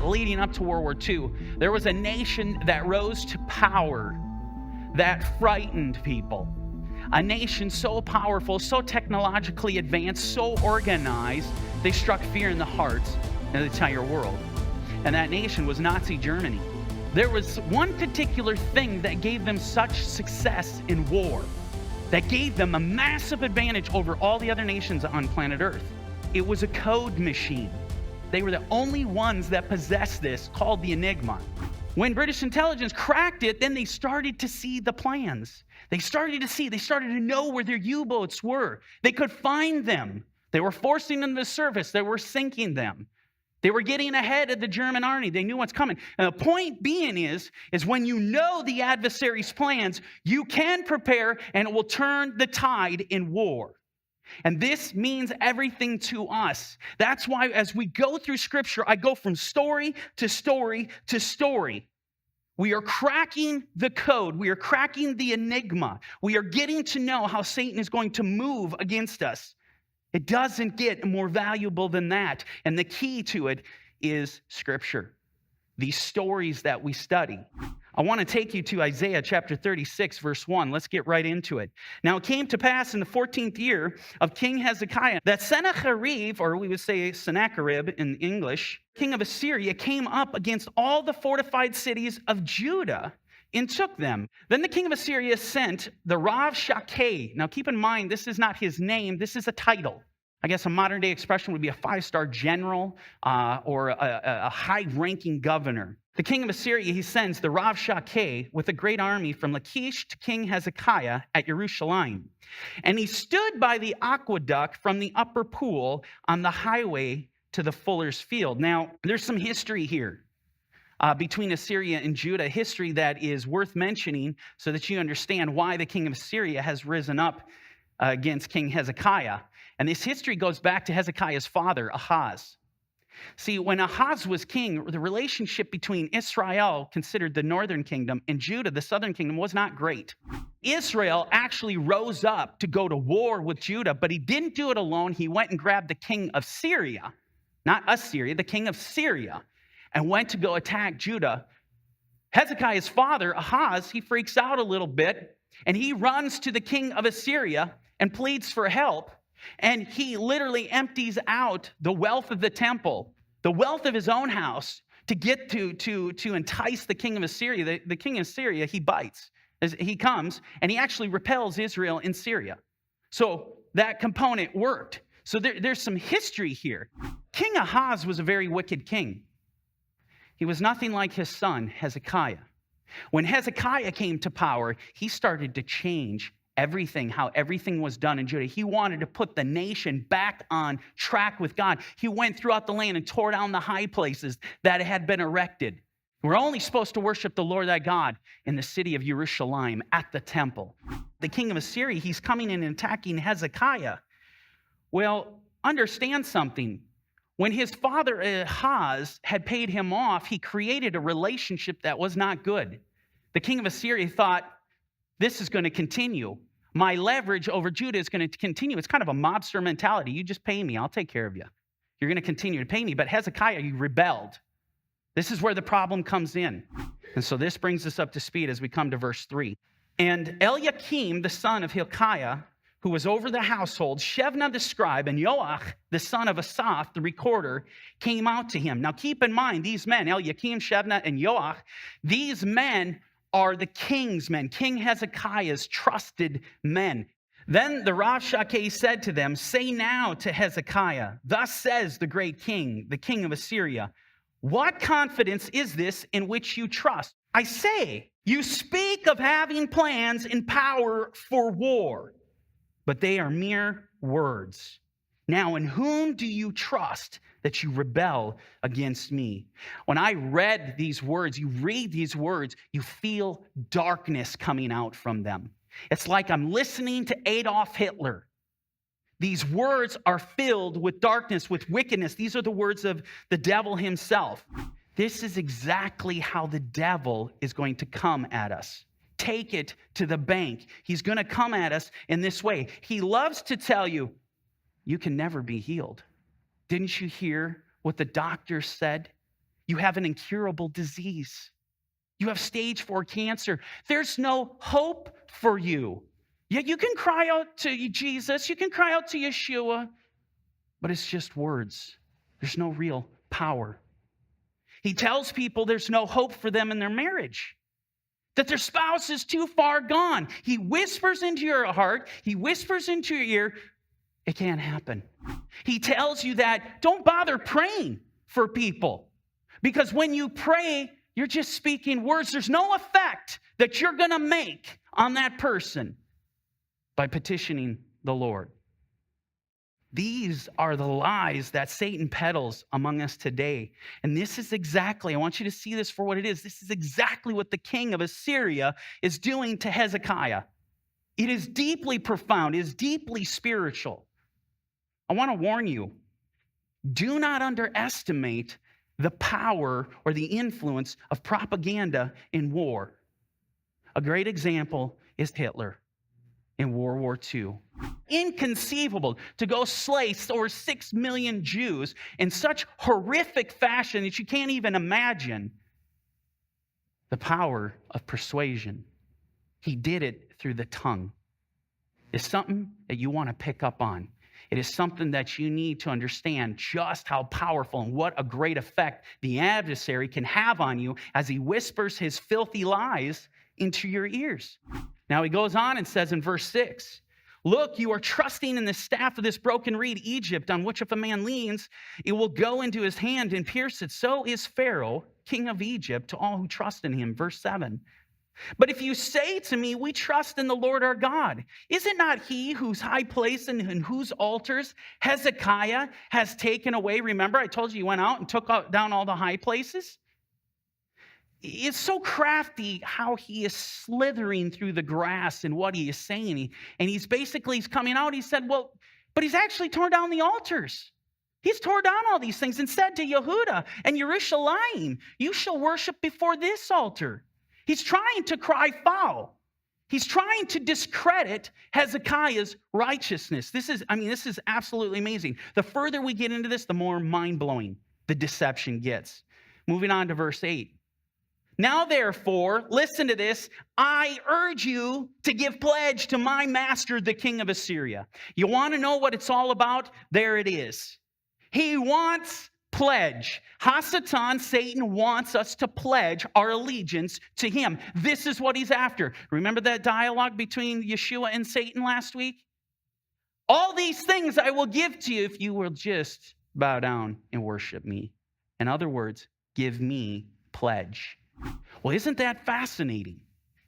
leading up to World War II, there was a nation that rose to power that frightened people. A nation so powerful, so technologically advanced, so organized, they struck fear in the hearts of the entire world. And that nation was Nazi Germany. There was one particular thing that gave them such success in war, that gave them a massive advantage over all the other nations on planet Earth. It was a code machine. They were the only ones that possessed this, called the Enigma. When British intelligence cracked it, then they started to see the plans. They started to know where their U-boats were. They could find them. They were forcing them to the surface. They were sinking them. They were getting ahead of the German army. They knew what's coming. And the point being is when you know the adversary's plans, you can prepare and it will turn the tide in war. And this means everything to us. That's why as we go through Scripture, I go from story to story to story. We are cracking the code. We are cracking the enigma. We are getting to know how Satan is going to move against us. It doesn't get more valuable than that. And the key to it is Scripture, these stories that we study. I want to take you to Isaiah chapter 36, verse 1. Let's get right into it. Now it came to pass in the 14th year of King Hezekiah that Sennacherib, or we would say Sennacherib in English, king of Assyria, came up against all the fortified cities of Judah and took them. Then the king of Assyria sent the Rabshakeh. Now keep in mind, this is not his name, this is a title. I guess a modern day expression would be a 5-star general or a high-ranking governor. The king of Assyria, he sends the Rabshakeh with a great army from Lachish to King Hezekiah at Jerusalem. And he stood by the aqueduct from the upper pool on the highway to the fuller's field. Now, there's some history here between Assyria and Judah, history that is worth mentioning so that you understand why the king of Assyria has risen up against King Hezekiah. And this history goes back to Hezekiah's father, Ahaz. See, when Ahaz was king, the relationship between Israel, considered the northern kingdom, and Judah, the southern kingdom, was not great. Israel actually rose up to go to war with Judah, but he didn't do it alone. He went and grabbed the king of Syria, not Assyria, the king of Syria, and went to go attack Judah. Hezekiah's father, Ahaz, he freaks out a little bit, and he runs to the king of Assyria and pleads for help. And he literally empties out the wealth of the temple, the wealth of his own house, to get to entice the king of Assyria. The king of Syria, he bites. He comes, and he actually repels Israel in Syria. So that component worked. So there's some history here. King Ahaz was a very wicked king. He was nothing like his son, Hezekiah. When Hezekiah came to power, he started to change everything, how everything was done in Judah. He wanted to put the nation back on track with God. He went throughout the land and tore down the high places that had been erected. We're only supposed to worship the Lord thy God in the city of Jerusalem at the temple. The king of Assyria, he's coming in and attacking Hezekiah. Well, understand something. When his father Ahaz had paid him off, he created a relationship that was not good. The king of Assyria thought, this is going to continue. My leverage over Judah is going to continue. It's kind of a mobster mentality. You just pay me. I'll take care of you. You're going to continue to pay me. But Hezekiah, you rebelled. This is where the problem comes in. And so this brings us up to speed as we come to verse 3. And Eliakim, the son of Hilkiah, who was over the household, Shebna the scribe, and Joach, the son of Asaph, the recorder, came out to him. Now keep in mind, these men, Eliakim, Shebna, and Joach, these men are the king's men, King Hezekiah's trusted men. Then the Rabshakeh said to them, say now to Hezekiah, thus says the great king, the king of Assyria, what confidence is this in which you trust? I say, you speak of having plans and power for war, but they are mere words. Now, in whom do you trust that you rebel against me? When I read these words, you read these words, you feel darkness coming out from them. It's like I'm listening to Adolf Hitler. These words are filled with darkness, with wickedness. These are the words of the devil himself. This is exactly how the devil is going to come at us. Take it to the bank. He's going to come at us in this way. He loves to tell you, you can never be healed. Didn't you hear what the doctor said? You have an incurable disease. You have stage 4 cancer. There's no hope for you. Yet you can cry out to Jesus, you can cry out to Yeshua, but it's just words. There's no real power. He tells people there's no hope for them in their marriage, that their spouse is too far gone. He whispers into your heart, he whispers into your ear, it can't happen. He tells you that don't bother praying for people, because when you pray, you're just speaking words. There's no effect that you're going to make on that person by petitioning the Lord. These are the lies that Satan peddles among us today. And this is exactly, I want you to see this for what it is. This is exactly what the king of Assyria is doing to Hezekiah. It is deeply profound. It is deeply spiritual. I want to warn you, do not underestimate the power or the influence of propaganda in war. A great example is Hitler in World War II. Inconceivable to go slay over 6 million Jews in such horrific fashion that you can't even imagine the power of persuasion. He did it through the tongue. It's something that you want to pick up on. It is something that you need to understand just how powerful and what a great effect the adversary can have on you as he whispers his filthy lies into your ears. Now he goes on and says in verse 6, look, you are trusting in the staff of this broken reed, Egypt, on which if a man leans, it will go into his hand and pierce it. So is Pharaoh, king of Egypt, to all who trust in him. Verse 7. But if you say to me, we trust in the Lord our God, is it not he whose high place and whose altars Hezekiah has taken away? Remember, I told you he went out and took down all the high places? It's so crafty how he is slithering through the grass and what he is saying. He's coming out. He said, well, but he's actually torn down the altars. He's torn down all these things and said to Yehuda and Yerushalayim, you shall worship before this altar. He's trying to cry foul. He's trying to discredit Hezekiah's righteousness. This is absolutely amazing. The further we get into this, the more mind-blowing the deception gets. Moving on to verse 8. Now, therefore, listen to this. I urge you to give pledge to my master, the king of Assyria. You want to know what it's all about? There it is. He wants pledge. Hasatan, Satan, wants us to pledge our allegiance to him. This is what he's after. Remember that dialogue between Yeshua and Satan last week? All these things I will give to you if you will just bow down and worship me. In other words, give me pledge. Well, isn't that fascinating?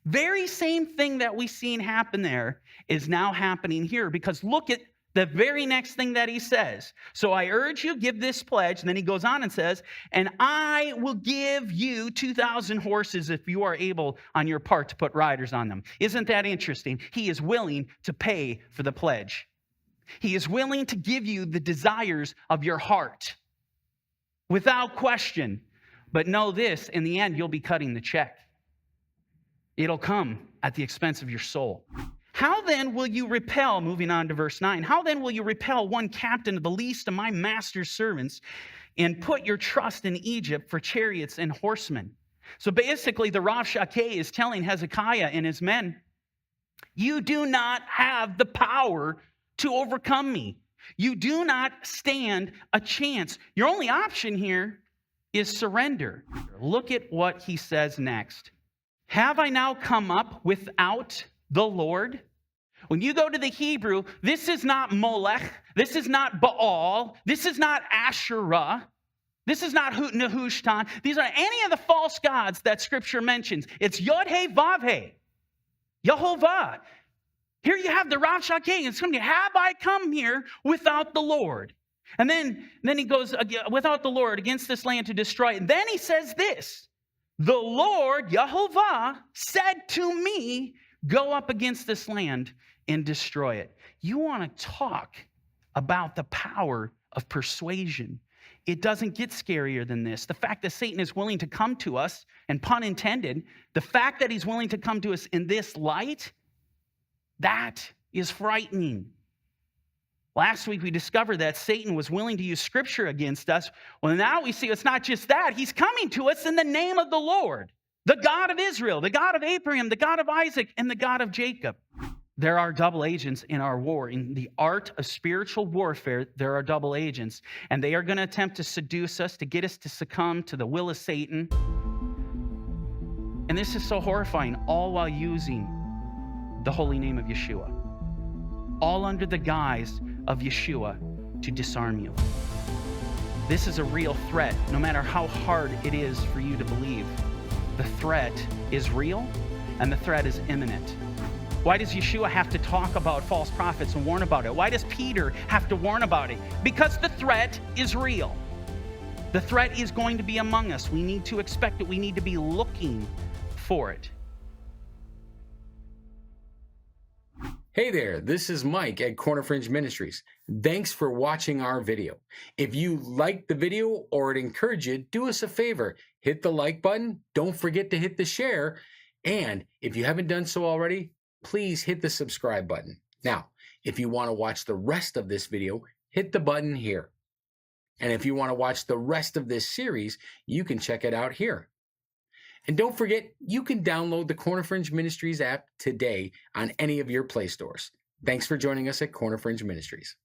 Very same thing that we've seen happen there is now happening here, because look at the very next thing that he says. So I urge you, give this pledge. And then he goes on and says, and I will give you 2,000 horses if you are able on your part to put riders on them. Isn't that interesting? He is willing to pay for the pledge. He is willing to give you the desires of your heart without question. But know this, in the end, you'll be cutting the check. It'll come at the expense of your soul. How then will you repel, moving on to verse 9, how then will you repel one captain of the least of my master's servants and put your trust in Egypt for chariots and horsemen? So basically, the Rav Shakeh is telling Hezekiah and his men, you do not have the power to overcome me. You do not stand a chance. Your only option here is surrender. Look at what he says next. Have I now come up without the Lord? When you go to the Hebrew, this is not Molech, this is not Baal, this is not Asherah, this is not Nehushtan. These are any of the false gods that Scripture mentions. It's Yod-He, Vav-He, Yehovah. Here you have the Rav Shakeh. It's going to be, have I come here without the Lord? And then he goes, without the Lord, against this land to destroy it. And then he says this, the Lord, Yehovah, said to me, go up against this land and destroy it. You want to talk about the power of persuasion. It doesn't get scarier than this. The fact that Satan is willing to come to us, and pun intended, the fact that he's willing to come to us in this light, that is frightening. Last week, we discovered that Satan was willing to use Scripture against us. Well, now we see it's not just that. He's coming to us in the name of the Lord, the God of Israel, the God of Abraham, the God of Isaac, and the God of Jacob. There are double agents in our war. In the art of spiritual warfare, there are double agents, and they are going to attempt to seduce us, to get us to succumb to the will of Satan. And this is so horrifying, all while using the holy name of Yeshua, all under the guise of Yeshua to disarm you. This is a real threat, no matter how hard it is for you to believe. The threat is real, and the threat is imminent. Why does Yeshua have to talk about false prophets and warn about it? Why does Peter have to warn about it? Because the threat is real. The threat is going to be among us. We need to expect it. We need to be looking for it. Hey there, this is Mike at Corner Fringe Ministries. Thanks for watching our video. If you liked the video or it encouraged you, do us a favor. Hit the like button. Don't forget to hit the share. And if you haven't done so already, please hit the subscribe button. Now, if you want to watch the rest of this video, hit the button here. And if you want to watch the rest of this series, you can check it out here. And don't forget, you can download the Corner Fringe Ministries app today on any of your Play stores. Thanks for joining us at Corner Fringe Ministries.